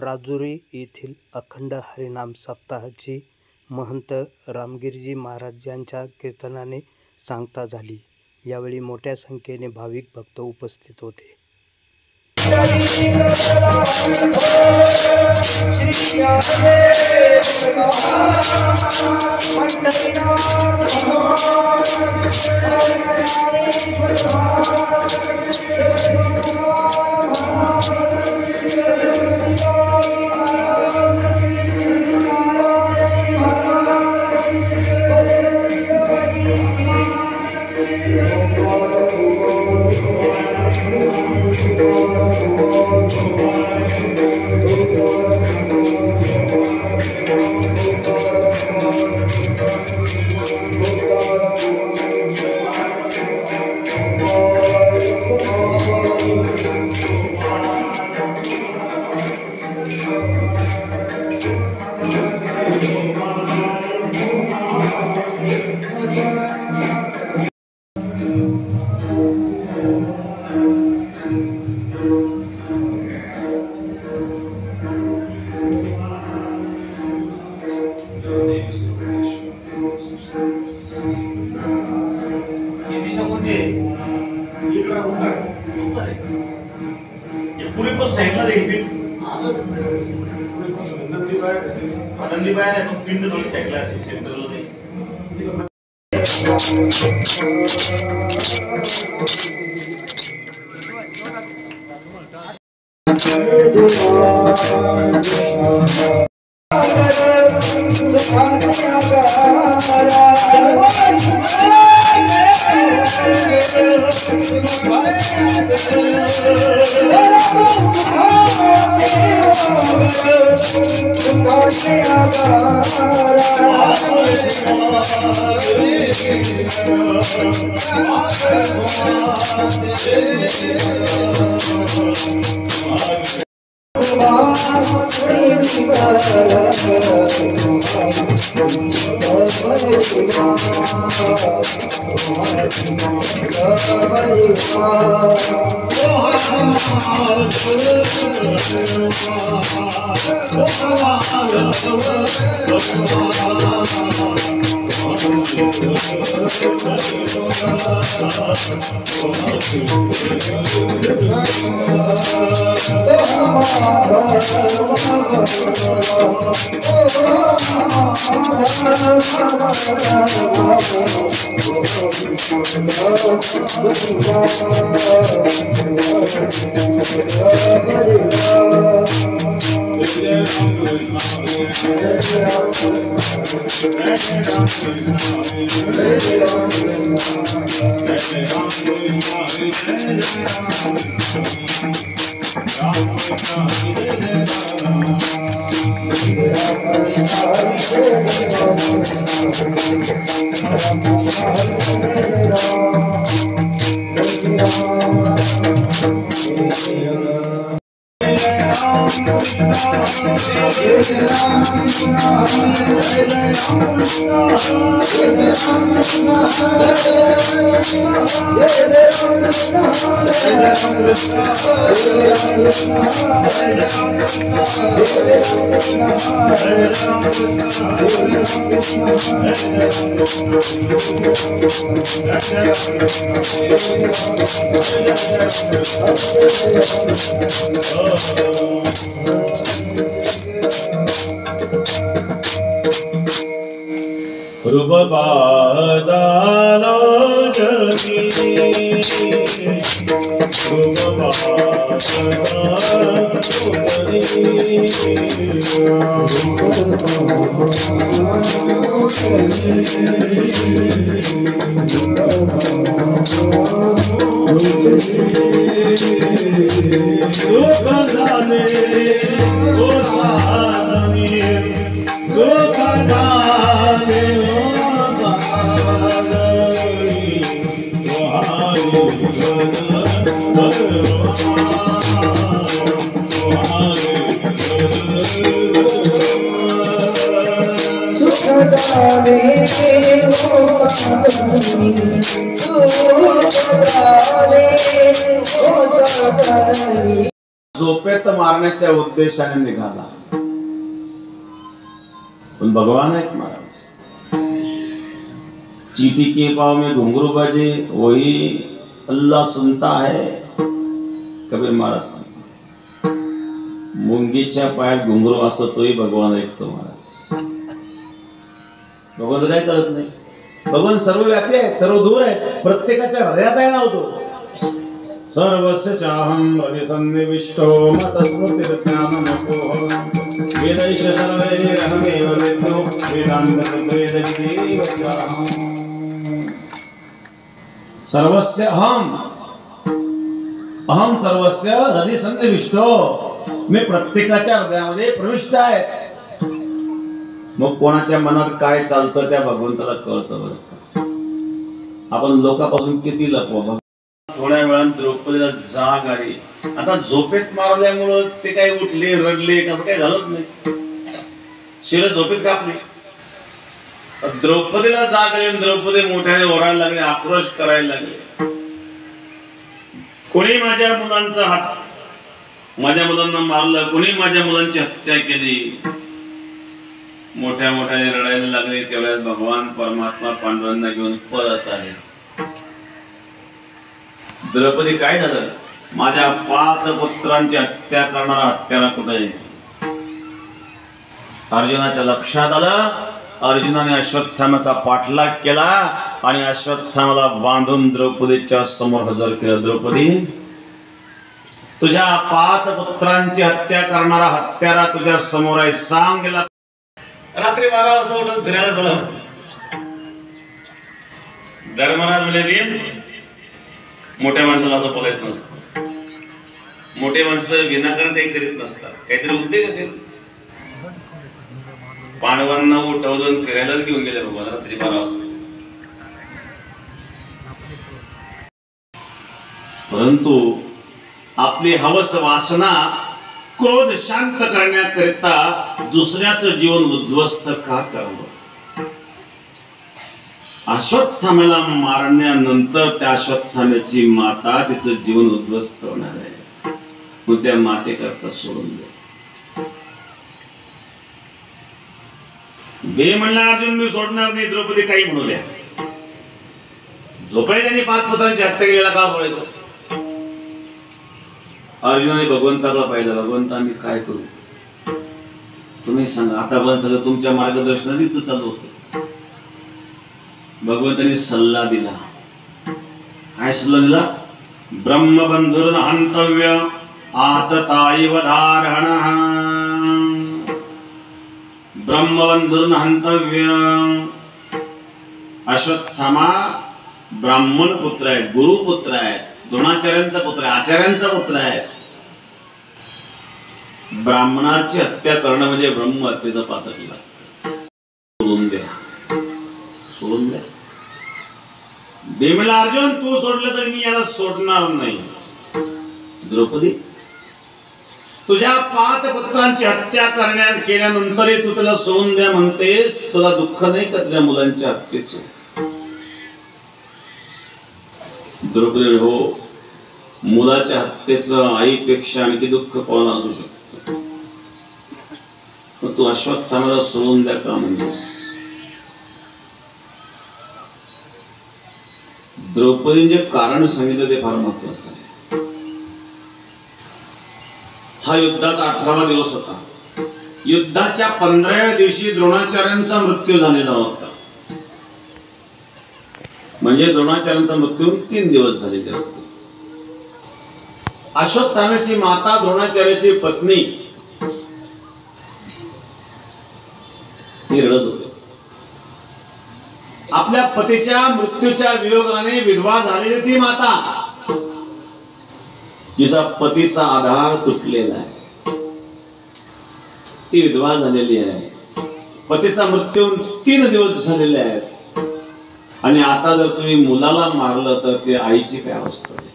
राजुरी येथील अखंड हरिनाम सप्ताहाची महंत रामगिरीजी महाराज यांच्या कीर्तनाने सांगता झाली। यावेळी मोठ्या संख्येने भाविक भक्त उपस्थित होते। पूरे पर साइडला एक पिंड नंदी बाय आहे तो पिंड थोडी साइडला असेल सेंटरला नाही। झोपेत मारण्याच्या उद्देशाने निघाला, पण भगवान आहेत महाराज। चींटी के पाँव में घुंघरू बजे वही अल्लाह सुनता है, कबीर महाराज सांगतात। मुंगीच्या पायात घुंघरू असतो तोही भगवान ऐकतो महाराज। भगवान काय करत नाही, भगवान सर्वव्यापी आहेत, सर्व दूर आहेत, प्रत्येकाच्या हृदयात आहे ना तो। सर्वस्य चाहं हृदि सन्निविष्टो मतस्मृतिर्ज्ञानमपोहं वेदैश्च सर्वैरहमेव वेद्यो वेदान्ततत्त्ववेदविदेव चाहं। सर्वस्य अहम सर्वस्य हृदि सन्निविष्टो, मी प्रत्येकाच्या हृदयामध्ये प्रविष्ट आहे। मग कोणाच्या मनात काय चालतं त्या भगवंताला कळतं बरं का। आपण लोकांपासून किती लपवा। थोड्या वेळात द्रौपदीला जाग आली, आता झोपेत मारल्यामुळं ते काही उठले रडले कसं काही झालंच नाही, शिर झोपेत कापली। द्रौपदीला जाग आली, द्रौपदी मोठ्याने ओरडायला लागले, आक्रोश करायला लागले, कोणी माझ्या मुलांचा हात, माझ्या मुलांना मारलं, कोणी माझ्या मुलांची हत्या केली। मोठ्या मोठ्याने रडायला लागले। तेवढ्यात भगवान परमात्मा पांडवांना घेऊन परत आले। द्रौपदी काय झालं, माझ्या 5 पुत्रांची हत्या करणारा हत्यारा कुठे आहे? अर्जुनाच्या लक्षात आलं। अर्जुनाने अश्वत्थाम्याचा पाठलाग केला आणि अश्वत्थाम्याला बांधून द्रौपदीच्या समोर हजर केलं। द्रौपदी, तुझ्या 5 पुत्रांची हत्या करणारा हत्यारा तुझ्या समोर आहे, सांग गेला। रात्री 12 वाजता उठून फिरायला सोडलं। धर्मराज म्हणजे मोठ्या माणसाला असं बोलायचं नसतं, मोठे माणसं विनाकारण काही करीत नसतात, काहीतरी उद्देश असेल। पांडवांना उठवून फिरायलाच घेऊन गेले भगवान रात्री 12 वाजता। परंतु आपली हवस वासना क्रोध शांत करण्याकरिता दुसऱ्याचं जीवन उद्ध्वस्त का करावं? अश्वत्थाम्याला मारण्यानंतर त्या अश्वत्थाम्याची माता तिचं जीवन उद्ध्वस्त होणार आहे, मग त्या मातेकरता सोडून द्या। दे म्हणला अर्जुन, मी सोडणार नाही। द्रौपदी काही म्हणू द्या, झोपाय त्यांनी 5 पुत्रांची हत्या केलेला का सोडायचं? अर्जुनाने भगवंताला पाहिलं, भगवंता आम्ही काय करू तुम्ही सांगा। आता पण सगळं तुमच्या मार्गदर्शनाने इथं चालू होतं। भगवंताने सल्ला दिला, काय सल्ला दिला? ब्रह्मबंधुर्न हंतव्य आतताईव धारणः, ब्रह्मबंधुर्न हंतव्य। अश्वत्थामा ब्राह्मण पुत्र आहे, गुरुपुत्र आहे, द्रोणाचार्यांचा पुत्र आहे, आचार्यांचा पुत्र आहे। ब्राह्मणाची हत्या करणं म्हणजे ब्रह्म हत्येचा पातक लागतं। सोडून द्या, सोडून द्या। देवला अर्जुन, तू सोडलं तर मी याला सोडणार नाही। द्रौपदी, तुझ्या 5 पुत्रांची हत्या करण्यात केल्यानंतरही तू त्याला सोडून द्या म्हणतेस, तुला दुःख नाही का तुझ्या मुलांच्या हत्येचं? द्रौपदी, हो, मुलाच्या हत्येचं आईपेक्षा आणखी दुःख कोणाला असू शकतं, पण तू अश्वत्थाम्याला सोडून द्या का म्हणतेस? द्रौपदीने जे कारण सांगितलं ते फार महत्वाचं आहे। हा युद्धाचा 18वा दिवस होता। युद्धाच्या 15व्या दिवशी द्रोणाचार्यांचा मृत्यू झालेला होता, म्हणजे द्रोणाचार्यांचा मृत्यू 3 दिवस झालेले होते। अश्वत्थाम्याची माता द्रोणाचार्याची पत्नी ही रडत होती। आपल्या पतीच्या मृत्यूच्या वियोगाने विधवा झालेली ती माता, जिचा पतीचा आधार तुटलेला आहे, ती विधवा झालेली आहे। पतीचा मृत्यू 3 दिवस झालेले आहेत आणि आता जर तुम्ही मुलाला मारलं तर ते आईची काय अवस्था आहे?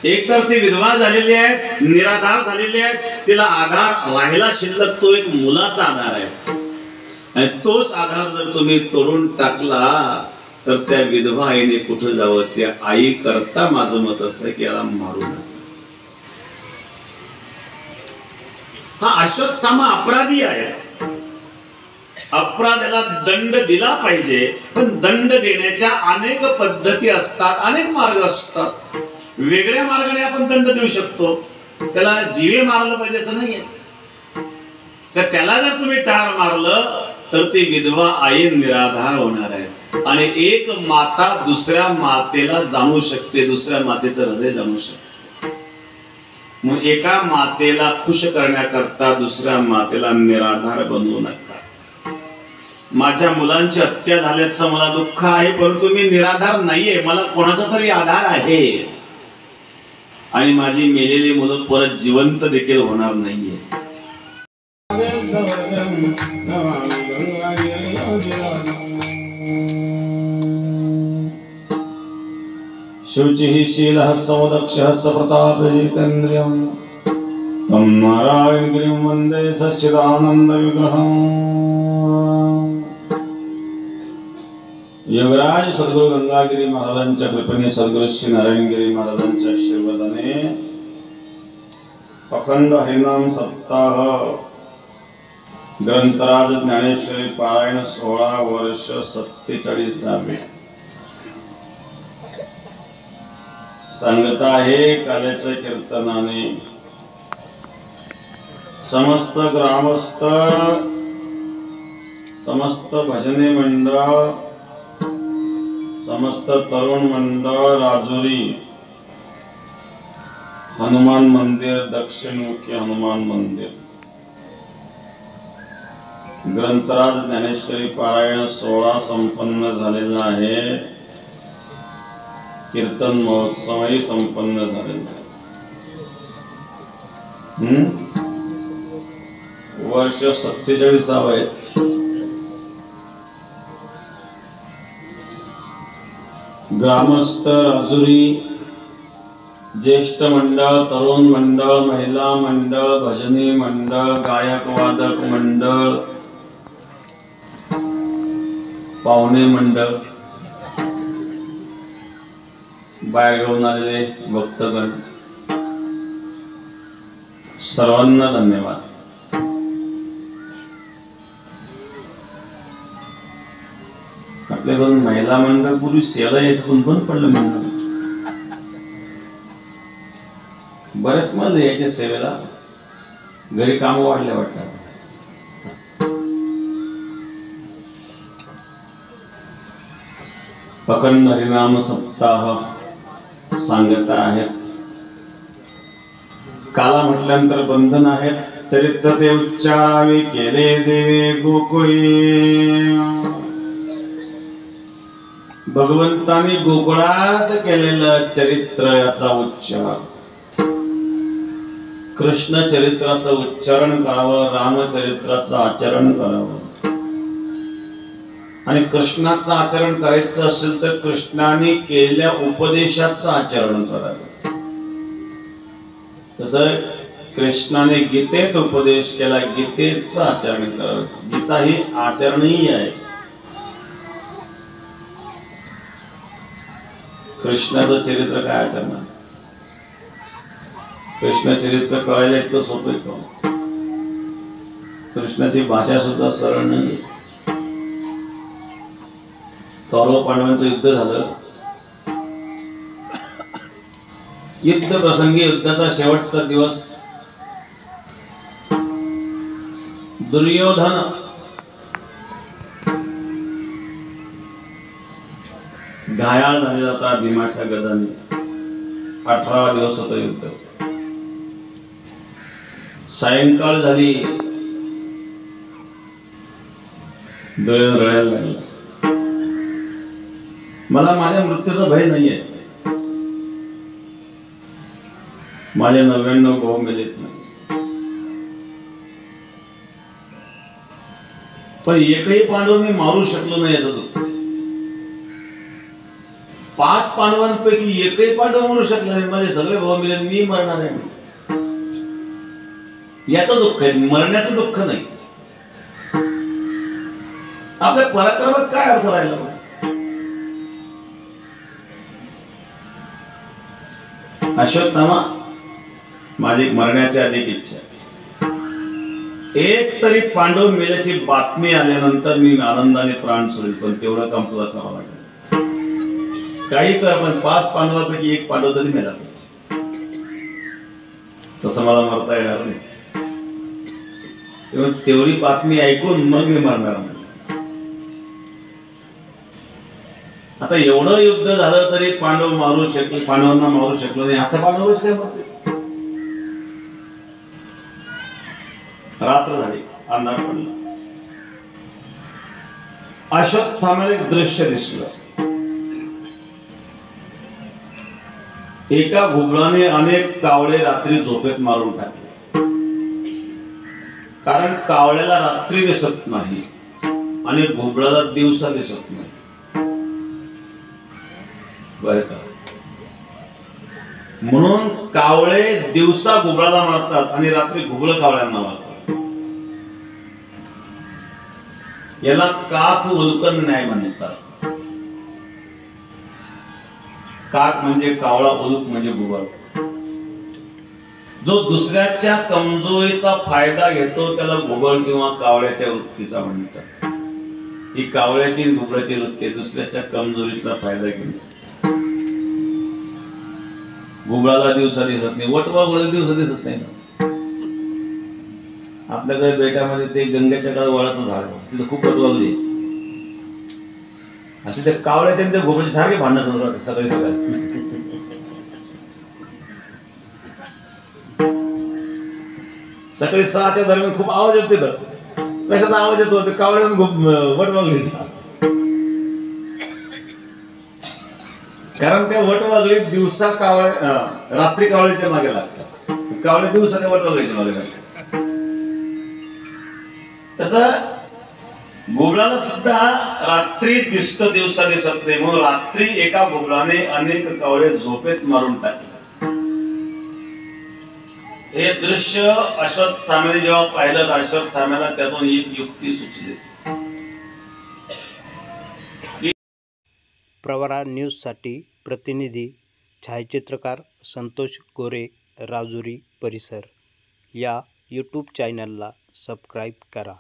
एक तर ती विधवा झालेली आहे, निराधार झालेली आहे, तिला आधार राहिला शिल्लक तो एक मुलाचा आधार आहे, आणि तोच आधार जर तुम्ही तोडून टाकला तर त्या विधवा आईने कुठं जावं? त्या आई करता माझं मत असं की याला मारू नका. हा अश्वत्थामा अपराधी आहे, अपराधाला दंड दिला पाहिजे, पण दंड देण्याच्या अनेक पद्धती असतात, अनेक मार्ग असतात. वेगळ्या मार्गाने आपण दंड देऊ शकतो. त्याला जीवे मारलं पाहिजे असं नाहीये. तर त्याला जर तुम्ही ठार मारलं तर ती विधवा आई निराधार होणार आहे. आणि एक माता दुसऱ्या मातेला जाणू शकते, दुसऱ्या मातेचं हृदय जाणू शकते. मग एका मातेला खुश करण्याकरता दुसऱ्या मातेला निराधार बनवू नका. माझ्या मुलांची हत्या झाल्याचं मला दुःख आहे, परंतु मी निराधार नाहीये, मला कोणाचा तरी आधार आहे. आणि माझी मेलेली मुलं परत जिवंत देखील होणार नाहीये. शुचिः शीलः समदक्षः सप्रतापजितेन्द्रियं तं नारायणगिरिं वन्दे सच्चिदानन्दविग्रहम्. योगराज सद्गुरु गंगागिरी महाराजांच्या कृपेने, सद्गुरु श्री नारायणगिरी महाराजांच्या आशीर्वादाने अखंड हरिनाम सप्ताह ग्रंथराज ज्ञानेश्वरी पारायण 16 वर्ष 47. सांगत आहे काल्याच्या कीर्तनाने समस्त ग्रामस्थ, समस्त भजनी मंडळ, समस्त तरुण मंडळ, राजुरी हनुमान मंदिर, दक्षिणमुखी हनुमान मंदिर, ग्रंथराज ज्ञानेश्वरी पारायण 16 संपन्न झालेला आहे. कीर्तन महोत्सवही संपन्न झालेला आहे. वर्ष 47 आहे. ग्रामस्थ, राजुरी, ज्येष्ठ मंडळ, तरुण मंडळ, महिला मंडळ, भजनी मंडळ, गायक वादक मंडळ, पाहुणे मंडळ, बाहेरगावून आलेले भक्तगण, सर्वांना धन्यवाद. आपल्या दोन महिला मंडळ पूर्वी सेवा यायचं पण बंद पडलं. मंडळ बरेच मजा यायच्या सेवेला, घरी काम वाढले वाटतात. अखंड हरिनाम सप्ताह सांगत आहेत. काला म्हटल्यानंतर बंधन आहेत. चरित्र ते उच्चारावे केले देवे गोकुळी. भगवंतानी गोकुळात केलेलं चरित्र याचा उच्चार, कृष्ण चरित्राचं उच्चारण करावं, रामचरित्राचं आचरण करावं. आणि कृष्णाचं आचरण करायचं असेल तर कृष्णाने केलेल्या उपदेशाचं आचरण करावं. तसं कृष्णाने गीतेत उपदेश केला, गीतेचं आचरण करावं. गीता ही आचरणीय आहे. कृष्णाचं चरित्र काय आचरण? कृष्ण चरित्र करायला इतकं सोपं का? कृष्णाची भाषा सुद्धा सरळ नाही. कौरव पांडवांचं युद्ध झालं. युद्ध प्रसंगी युद्धाचा शेवटचा दिवस दुर्योधन घायाळ झालेला होता भीमाच्या गदाने. 18 दिवस होतं युद्धाचं. सायंकाळ झाली, दुर्योधन रडायला लागला. मला माझ्या मृत्यूचा भय नाहीये. माझे 99 भाऊ मेलेत नाही, पण एकही पांडव मी मारू शकलो नाही याचं दुःख. 5 पांडवांपैकी एकही पांडव मरू शकला नाही. माझे सगळे भाऊ मेले, मी मरणार आहे याचं दुःख आहे, मरण्याचं दुःख नाही. आपल्या पराक्रमात काय अर्थ राहिला? अश्वत्थामा, माझी मरण्याच्या अधिक इच्छा आहे. एक तरी पांडव मेल्याची बातमी आल्यानंतर मी आनंदाने प्राण सोडेल, पण तेवढं काम तुला करावं लागेल. काही कर, पण 5 पांडवांपैकी एक पांडव तरी मेला पाहिजे. तसं मला मरता येणार नाही. तेवढी बातमी ऐकून मग मी मरणार नाही. आता एवढं युद्ध झालं तरी पांडवांना मारू शकलो नाही. आता पांडवच काय मरते. रात्र झाली, अंधार पडला. अश्वत्थाम्याला एक दृश्य दिसलं. एका घुबडाने अनेक कावळे रात्री झोपेत मारून टाकले. कारण कावळ्याला रात्री दिसत नाही आणि घुबडाला दिवसा दिसत नाही. बर का? म्हणून कावळे दिवसा घुबडाला मारतात आणि रात्री घुबड कावळ्यांना मारतात. याला काक उल्कन न्याय म्हणतात. काक म्हणजे कावळा, उलूक म्हणजे घुबड. जो दुसऱ्याच्या कमजोरीचा फायदा घेतो त्याला घुबड किंवा कावळ्याच्या वृत्तीचा म्हणतात. ही कावळ्याची घुबडाची वृत्ती, दुसऱ्याच्या कमजोरीचा फायदा घेणे. घुबडाला दिवसा दिसत नाही, वटवा घोडा दिवसा दिसत नाही. आपल्याकडे बेटामध्ये ते गंगेच्या काळ वळाचं झाड, तिथं खूप वटवागली. असे ते कावळ्याच्या आणि त्या घुबडाचे सारखे भांडण सुरू राहते सकाळी सकाळी. सकाळी 6च्या दरम्यान खूप आवाज येतो. कशाचा आवाज येतो? ते कावळ्या वटवागळीचा. कारण त्या वटवागळीत दिवसा कावळ्या, रात्री कावळ्याच्या मागे लागतात, कावळे दिवसा त्या वटवागळीच्या मागे लागतात. तसं घुबडाला सुद्धा रात्री दिसत, दिवसा दिसत नाही. म्हणून रात्री एका घुबडाने अनेक कावळे झोपेत मारून टाकले. हे दृश्य अश्वत्थाम्याने जेव्हा पाहिलं तर अश्वत्थाम्याला त्यातून एक युक्ती सुचली. प्रवरा न्यूजसाठी प्रतिनिधी छायाचित्रकार संतोष गोरे, राजुरी परिसर. या यूट्यूब चॅनलला सबस्क्राईब करा.